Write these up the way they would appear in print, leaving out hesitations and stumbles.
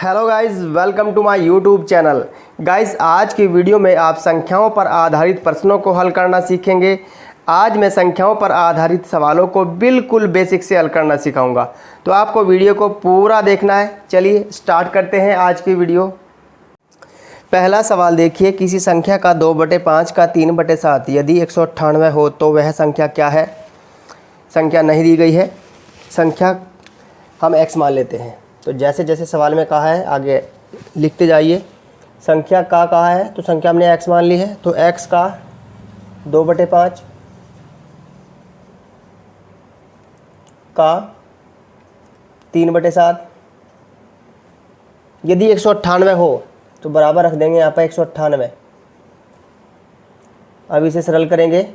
Hello guys, welcome to my YouTube channel. Guys, आज की video में आप संख्याओं पर आधारित प्रश्नों को हल करना सीखेंगे। आज मैं संख्याओं पर आधारित सवालों को बिल्कुल बेसिक से हल करना सिखाऊंगा, तो आपको वीडियो को पूरा देखना है। चलिए स्टार्ट करते हैं आज की वीडियो। पहला सवाल देखिए, किसी संख्या का 2/5 का 3/7 यदि 198 हो तो वह संख्या क्या है। संख्या नहीं दी गई है, संख्या हम x मान लेते हैं। तो जैसे जैसे सवाल में कहा है आगे लिखते जाइए। संख्या का कहा है तो संख्या हमने x मान ली है, तो x का 2/5 का 3/7 यदि 198 हो तो बराबर रख देंगे यहाँ पर 198। अब इसे सरल करेंगे,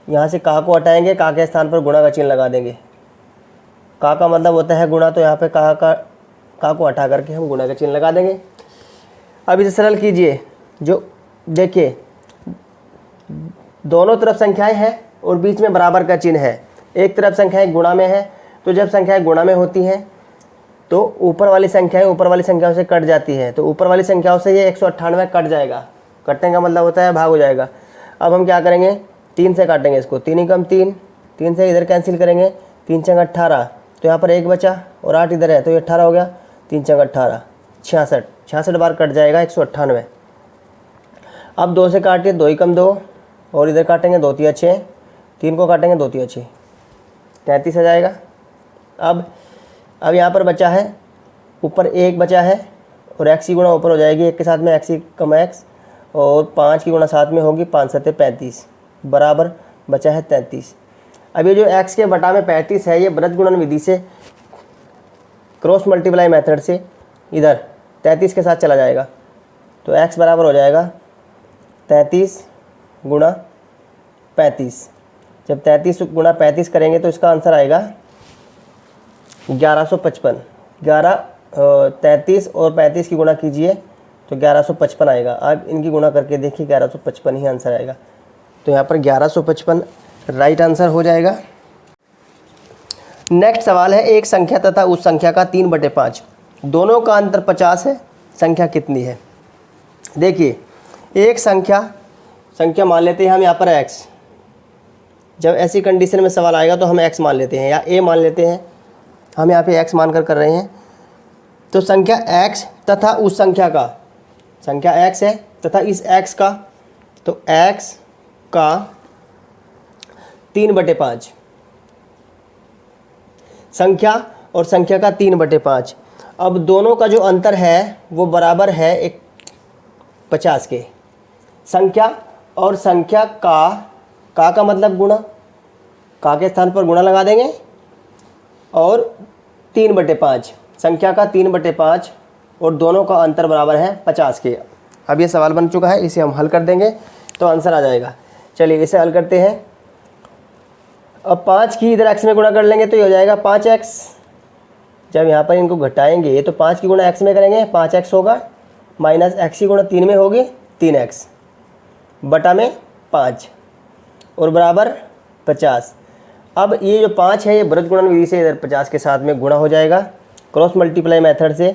यहाँ से का को हटाएंगे, का के स्थान पर गुणा का चिन्ह लगा देंगे। का का मतलब होता है गुणा, तो यहाँ पे का को हटा करके हम गुणा का चिन्ह लगा देंगे। अब इसे सरल कीजिए। जो देखिए दोनों तरफ संख्याएं हैं और बीच में बराबर का चिन्ह है। एक तरफ संख्याएं गुणा में है, तो जब संख्याएं गुणा में होती हैं तो ऊपर वाली संख्याएं ऊपर वाली संख्याओं से कट जाती है, तो ऊपर वाली संख्याओं से ये 198 कट जाएगा। कटने का मतलब होता है भाग हो जाएगा। अब हम क्या करेंगे, 3 से काटेंगे इसको, 3 ही कम 3, 3 से इधर कैंसिल करेंगे, 3 चंग 18, तो यहाँ पर 1 बचा और 8 इधर है, तो ये 18 हो गया। 3 चंग 18, 66 बार कट जाएगा 198। अब 2 से काटिए, 2 ही कम 2 और इधर काटेंगे 2 तिया 6, 3 को काटेंगे 2 तिया 6, 33 आ जाएगा। अब यहाँ पर बचा है, ऊपर 1 बचा है और x की गुणा ऊपर हो जाएगी 1 के साथ में, x ही कम x, और 5 की गुणा साथ में होगी, 5 7 35 बराबर बचा है 33। अब ये जो x के बटा में 35 है, ये वृत्त गुणन विधि से क्रॉस मल्टीप्लाई मेथड से इधर 33 के साथ चला जाएगा, तो x बराबर हो जाएगा 33 गुणा 35। जब 33 गुणा 35 करेंगे तो इसका आंसर आएगा 1155। 33 और 35 की गुणा कीजिए तो 1155 आएगा। अब इनकी गुणा करके देखिए 1155 ही आंसर आएगा, तो यहाँ पर 1155 राइट आंसर हो जाएगा। नेक्स्ट सवाल है, एक संख्या तथा उस संख्या का 3/5 दोनों का अंतर 50 है, संख्या कितनी है। देखिए एक संख्या मान लेते हैं हम यहाँ पर x। जब ऐसी कंडीशन में सवाल आएगा तो हम x मान लेते हैं या a मान लेते हैं, हम यहाँ पे x मानकर कर रहे हैं। तो संख्या x तथा उस संख्या का, संख्या x है तथा इस x का, तो x का 3/5 संख्या और संख्या का 3/5। अब दोनों का जो अंतर है वो बराबर है 50 के। संख्या और संख्या का मतलब गुणा, का के स्थान पर गुणा लगा देंगे, और 3/5 संख्या का 3/5 और दोनों का अंतर बराबर है 50 के। अब ये सवाल बन चुका है, इसे हम हल कर देंगे तो आंसर आ जाएगा। चलिए इसे हल करते हैं। अब 5 की इधर x में गुणा कर लेंगे तो ये हो जाएगा 5x। जब यहाँ पर इनको घटाएंगे तो 5 की गुणा x में करेंगे 5x होगा, माइनस x की गुणा 3 में होगी 3x बटा में 5 और बराबर 50। अब ये जो 5 है ये वृत्त गुणन विधि से इधर 50 के साथ में गुणा हो जाएगा। क्रॉस मल्टीप्लाई मेथड से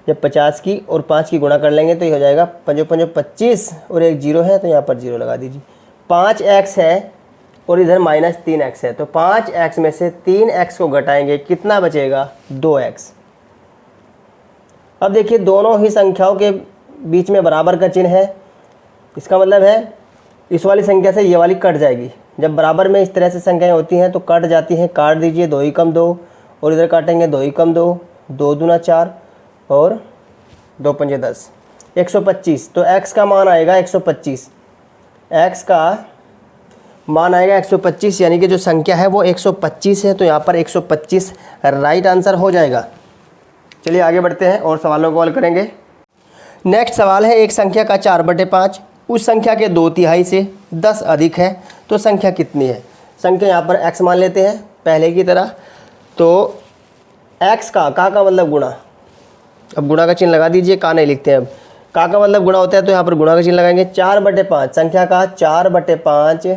जब 50 की और 5 की गुणा कर लेंगे तो ये हो जाएगा 5 5 25 और एक 0 है, तो यहाँ पर 0 लगा दीजिए। 5x है और इधर माइनस 3x है, तो 5x में से 3x को घटाएंगे, कितना बचेगा 2x। अब देखिए दोनों ही संख्याओं के बीच में बराबर का चिन्ह है, इसका मतलब है इस वाली संख्या से ये वाली कट जाएगी। जब बराबर में इस तरह से संख्याएं होती हैं तो कट जाती हैं, काट दीजिए, 2 ही कम 2 और इधर काटेंगे 2 ही कम 2, 2 दूना 4 और 2 पंजे 10, 125। तो x का मान आएगा 125, x का मान आएगा 125, यानी कि जो संख्या है वो 125 है, तो यहाँ पर 125 राइट आंसर हो जाएगा। चलिए आगे बढ़ते हैं और सवालों को हल करेंगे। नेक्स्ट सवाल है, एक संख्या का 4/5 उस संख्या के 2/3 से 10 अधिक है तो संख्या कितनी है। संख्या यहाँ पर x मान लेते हैं पहले की तरह, तो x का मतलब गुणा। अब गुणा का चिन्ह लगा दीजिए, का नहीं लिखते हैं। अब का मतलब गुणा होता है तो यहाँ पर गुणा का चिन्ह लगाएंगे। 4/5 संख्या का 4/5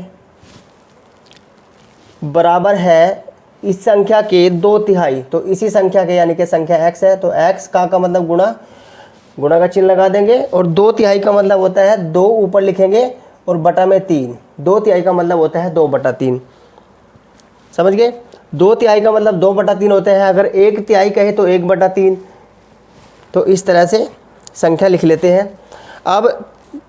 बराबर है इस संख्या के 2/3, तो इसी संख्या के यानी कि संख्या x है, तो x का मतलब गुणा गुणा का चिन्ह लगा देंगे। और 2/3 का मतलब होता है 2 ऊपर लिखेंगे और बटा में 3। 2/3 का मतलब होता है 2/3। समझ गए? 2/3 का मतलब 2/3 होते हैं। अगर 1/3 कहे तो 1/3। तो इस तरह से संख्या लिख लेते हैं। अब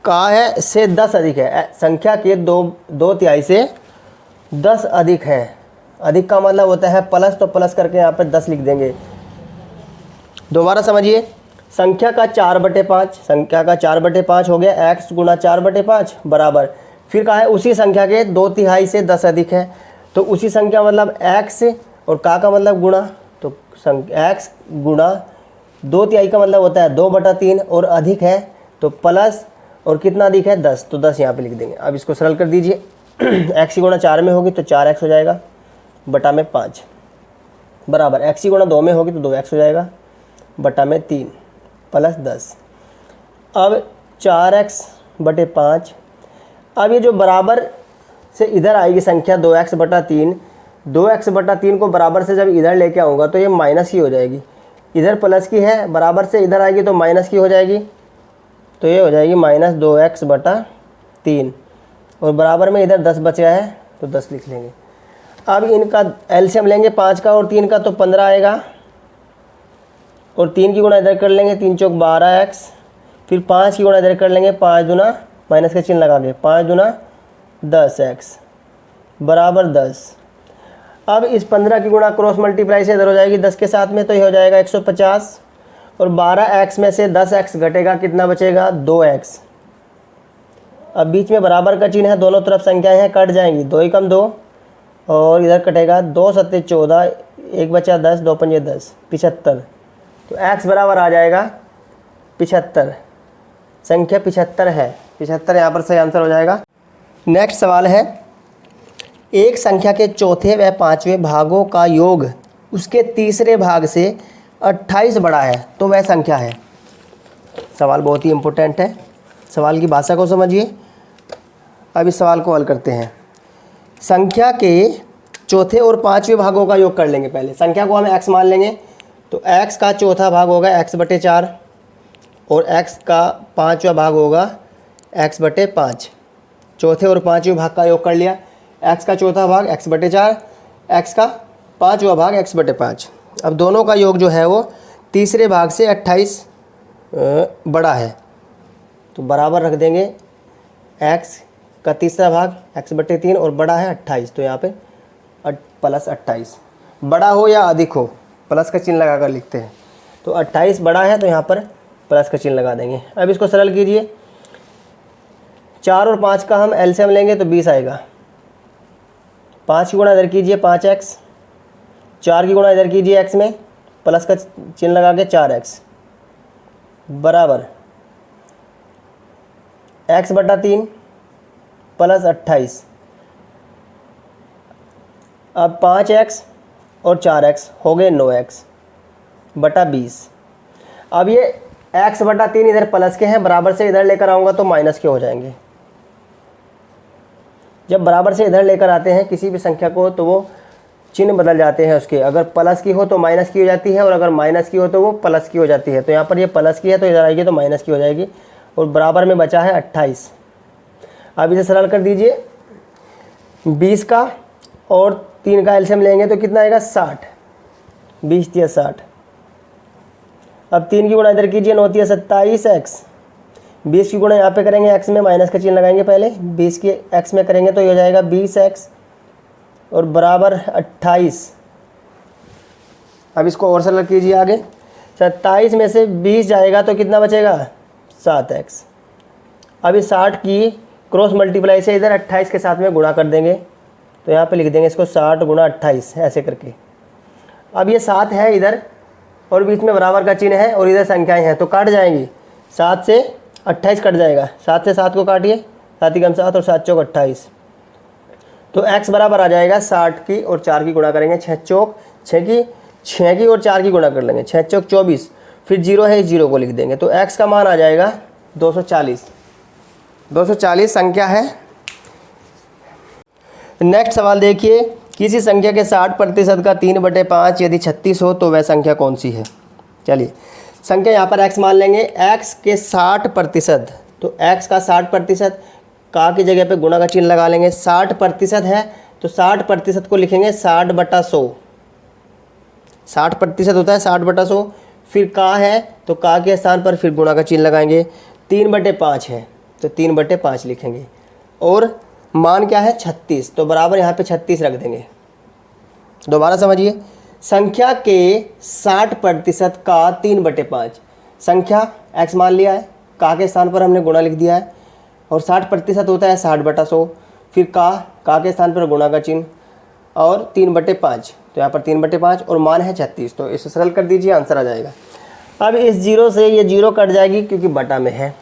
का है से 10 अधिक है, संख्या के 2/3 से 10 अधिक है। अधिक का मतलब होता है प्लस, तो प्लस करके यहाँ पे 10 लिख देंगे। दोबारा समझिए, संख्या का 4/5, संख्या का 4/5 हो गया x गुणा 4/5 बराबर, फिर कहा है उसी संख्या के 2/3 से 10 अधिक है। तो उसी संख्या मतलब x और का मतलब गुणा, तो x गुणा 2/3 का मतलब होता है 2/3 और अधिक है तो प्लस, और कितना अधिक है 10, तो 10 यहाँ पे लिख देंगे। अब इसको सरल कर दीजिए। x गुणा 4 में होगी तो 4x हो जाएगा बटा में 5 बराबर, x गुणा 2 में होगी तो 2x हो जाएगा बटा में 3 प्लस 10। अब 4x/5। अब ये जो बराबर से इधर आएगी संख्या 2x/3, 2x/3 को बराबर से जब इधर लेके आऊँगा तो ये माइनस की हो जाएगी। इधर प्लस की है, बराबर से इधर आएगी तो माइनस की हो जाएगी। तो ये हो जाएगी -2x/3 और बराबर में इधर 10 बचा है तो 10 लिख लेंगे। अब इनका एलसीएम लेंगे 5 का और 3 का तो 15 आएगा, और 3 की गुणा इधर कर लेंगे, 3 चौक 12x, फिर 5 की गुणा इधर कर लेंगे, 5 दूना माइनस का चिन्ह लगा के 5 दूना 10x बराबर 10। अब इस 15 की गुणा क्रॉस मल्टीप्लाई से इधर हो जाएगी 10 के साथ में, तो ये हो जाएगा 150, और 12x में से 10x घटेगा, कितना बचेगा 2x। अब बीच में बराबर का चिन्ह है, दोनों तरफ संख्याएं हैं, कट जाएंगी, 2 ही कम 2 और इधर कटेगा 2 7 14, 1 बचा 10, 2 5 10, 75। तो x बराबर आ जाएगा 75। संख्या 75 है, 75 यहाँ पर सही आंसर हो जाएगा। नेक्स्ट सवाल है, एक संख्या के चौथे व पाँचवें भागों का योग उसके तीसरे भाग से 28 बड़ा है तो वह संख्या है। सवाल बहुत ही इम्पोर्टेंट है, सवाल की भाषा को समझिए। अब इस सवाल को हल करते हैं। संख्या के चौथे और पाँचवें भागों का योग कर लेंगे। पहले संख्या को हम x मान लेंगे, तो x का चौथा भाग होगा x/4 और x का पाँचवा भाग होगा x/5। चौथे और पाँचवें भाग का योग कर लिया। x का चौथा भाग x/4, x का पाँचवा भाग x/5। अब दोनों का योग जो है वो तीसरे भाग से 28 बड़ा है, तो बराबर रख देंगे। x का तीसरा भाग x/3 और बड़ा है 28, तो यहाँ पे प्लस 28। बड़ा हो या अधिक हो प्लस का चिन्ह लगा कर लिखते हैं। तो 28 बड़ा है तो यहाँ पर प्लस का चिन्ह लगा देंगे। अब इसको सरल कीजिए। 4 और 5 का हम एलसीएम लेंगे तो 20 आएगा। 5 की गुणा इधर कीजिए 5x, 4 की गुणा इधर कीजिए x में, प्लस का चिन्ह लगा के 4x बराबर x/3 प्लस 28। अब 5x और 4x हो गए 9x बटा 20। अब ये x/3 इधर प्लस के हैं, बराबर से इधर लेकर आऊँगा तो माइनस के हो जाएंगे। जब बराबर से इधर लेकर आते हैं किसी भी संख्या को तो वो चिन्ह बदल जाते हैं उसके। अगर प्लस की हो तो माइनस की हो जाती है, और अगर माइनस की हो तो वो प्लस की हो जाती है। तो यहाँ पर ये प्लस की है तो इधर आएगी तो माइनस की हो जाएगी, और बराबर में बचा है 28। अब इसे सरल कर दीजिए। 20 का और 3 का एलसीएम लेंगे तो कितना आएगा 60। 20 या 60। अब 3 की गुणा इधर कीजिए, 9 या 27x। 20 की गुणा यहाँ पे करेंगे, x में माइनस का चिन्ह लगाएंगे पहले, 20 की x में करेंगे तो ये हो जाएगा 20x और बराबर 28। अब इसको और सरल कीजिए आगे। 27 में से 20 जाएगा तो कितना बचेगा 7x। अब इस 60 की क्रॉस मल्टीप्लाई से इधर 28 के साथ में गुणा कर देंगे, तो यहाँ पे लिख देंगे इसको 60 गुणा 28 ऐसे करके। अब ये 7 है इधर और बीच में बराबर का चिन्ह है और इधर संख्याएं हैं तो काट जाएंगी। 7 से 28 कट जाएगा, 7 से 7 को काटिए, 7 ही कम 7 और 7 चौक 28। तो x बराबर आ जाएगा 60 की और 4 की गुणा करेंगे, 6 चौक 6 की और 4 की गुणा कर लेंगे, 6 चौक 24, फिर 0 है, 0 को लिख देंगे। तो x का मान आ जाएगा 240। 240 संख्या है। नेक्स्ट सवाल देखिए, किसी संख्या के 60% का 3/5 यदि 36 हो तो वह संख्या कौन सी है। चलिए, संख्या यहाँ पर x मान लेंगे, x के 60%, तो x का 60%, का की जगह पे गुणा का चिन्ह लगा लेंगे। 60% है तो 60% को लिखेंगे 60/100, 60% होता है 60/100। फिर का है तो का के स्थान पर फिर गुणा का चिन्ह लगाएंगे। 3/5 है तो 3/5 लिखेंगे। और मान क्या है 36, तो बराबर यहाँ पे 36 रख देंगे। दोबारा समझिए, संख्या के 60% का 3/5, संख्या x मान लिया है, का के स्थान पर हमने गुणा लिख दिया है, और 60% होता है 60/100। फिर का के स्थान पर गुणा का चिन्ह और 3/5, तो यहाँ पर 3/5 और मान है 36, तो इसे सरल कर दीजिए, आंसर आ जाएगा। अब इस जीरो से ये जीरो कट जाएगी क्योंकि बटा में है।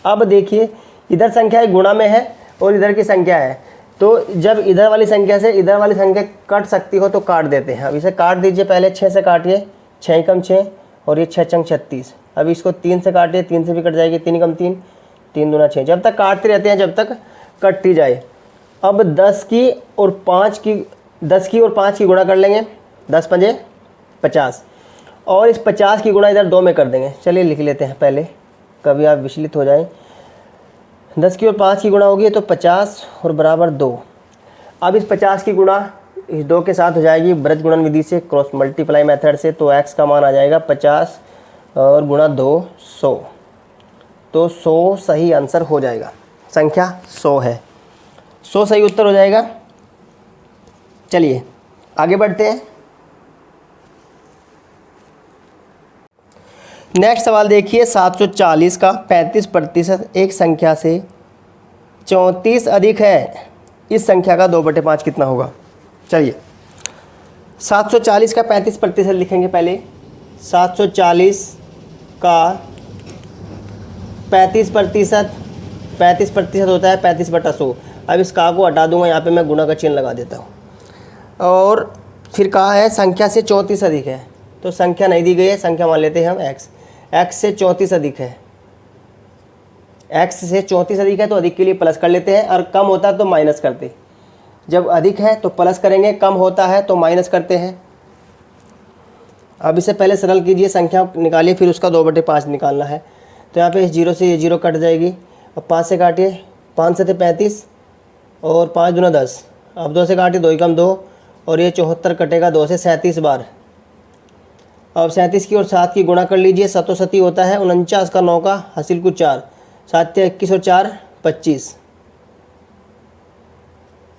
अब देखिए इधर संख्या गुणा में है और इधर की संख्या है, तो जब इधर वाली संख्या से इधर वाली संख्या कट सकती हो तो काट देते हैं। अब इसे काट दीजिए, पहले 6 से काटिए, 6 कम 6 और ये 6 चंग 36। अब इसको 3 से काटिए, 3 से भी कट जाएगी, 3 कम 3, 3 दूना 6, जब तक काटते रहते हैं जब तक कटती जाए। अब 10 की और 5 की गुणा कर लेंगे, 10 पंजे 50, और इस 50 की गुणा इधर 2 में कर देंगे। चलिए लिख लेते हैं पहले, कभी आप विचलित हो जाएं। 10 की और 5 की गुणा होगी तो 50 और बराबर 2। अब इस 50 की गुणा इस 2 के साथ हो जाएगी ब्रज गुणन विधि से, क्रॉस मल्टीप्लाई मेथड से, तो x का मान आ जाएगा 50 और गुणा 2 100, तो 100 सही आंसर हो जाएगा। संख्या 100 है, 100 सही उत्तर हो जाएगा। चलिए आगे बढ़ते हैं। नेक्स्ट सवाल देखिए, 740 का 35% एक संख्या से 34 अधिक है, इस संख्या का 2/5 कितना होगा। चलिए 740 का 35% लिखेंगे पहले। 740 का 35% होता है 35/100। अब इस का को हटा दूंगा, यहाँ पे मैं गुणा का चिन्ह लगा देता हूँ। और फिर कहा है संख्या से 34 अधिक है, तो संख्या नहीं दी गई है, संख्या मान लेते हैं हम x से 34 अधिक है, x से 34 अधिक है तो अधिक के लिए प्लस कर लेते हैं, और कम होता है तो माइनस करते। जब अधिक है तो प्लस करेंगे, कम होता है तो माइनस करते हैं। अब इसे पहले सरल कीजिए, संख्या निकालिए, फिर उसका 2/5 निकालना है। तो यहाँ पे इस जीरो से ये जीरो कट जाएगी। अब 5 से काटिए, 5 से थे 35 और 5 दूना 10। अब 2 से काटिए, 2 कम 2 और ये 74 कटेगा 2 से 37 बार। अब 37 की और 7 की गुणा कर लीजिए, 7 होता है 49 का 9 का हासिल को 4, 7 21 और 4 25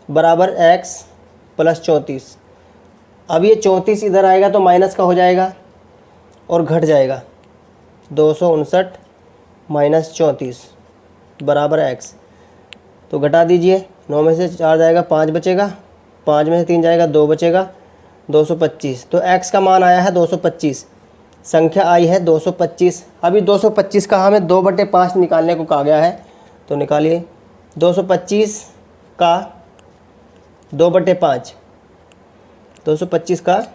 बराबर x प्लस 34। अब ये 34 इधर आएगा तो माइनस का हो जाएगा और घट जाएगा, 259 माइनस 34 बराबर x। तो घटा दीजिए, 9 में से 4 जाएगा 5 बचेगा, 5 में से 3 जाएगा 2 बचेगा, 225। तो x का मान आया है 225, संख्या आई है 225। अभी 225 का हमें 2/5 निकालने को कहा गया है, तो निकालिए 225 का 2/5, 225 का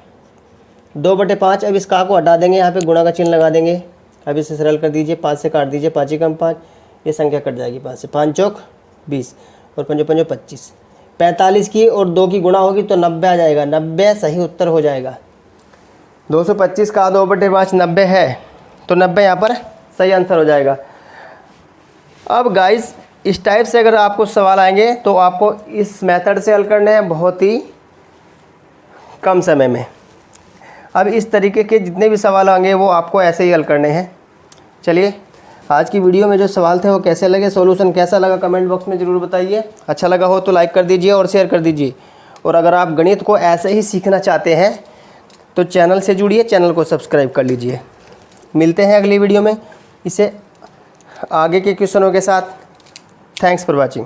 2/5। अब इस का को हटा देंगे, यहाँ पे गुणा का चिन्ह लगा देंगे। अब इसे सरल कर दीजिए, 5 से काट दीजिए, 5 कम 5, ये संख्या कट जाएगी 5 से, 5 चौक 20 और 5 5 25। 45 की और 2 की गुणा होगी तो 90 आ जाएगा, 90 सही उत्तर हो जाएगा। 225 का 2/5 90 है, तो 90 यहाँ पर सही आंसर हो जाएगा। अब गाइस इस टाइप से अगर आपको सवाल आएंगे तो आपको इस मेथड से हल करने हैं बहुत ही कम समय में। अब इस तरीके के जितने भी सवाल आएंगे वो आपको ऐसे ही हल करने हैं। चलिए आज की वीडियो में जो सवाल थे वो कैसे लगे, सॉल्यूशन कैसा लगा कमेंट बॉक्स में ज़रूर बताइए। अच्छा लगा हो तो लाइक कर दीजिए और शेयर कर दीजिए। और अगर आप गणित को ऐसे ही सीखना चाहते हैं तो चैनल से जुड़िए, चैनल को सब्सक्राइब कर लीजिए। मिलते हैं अगली वीडियो में इसे आगे के क्वेश्चनों के साथ। Thanks for watching.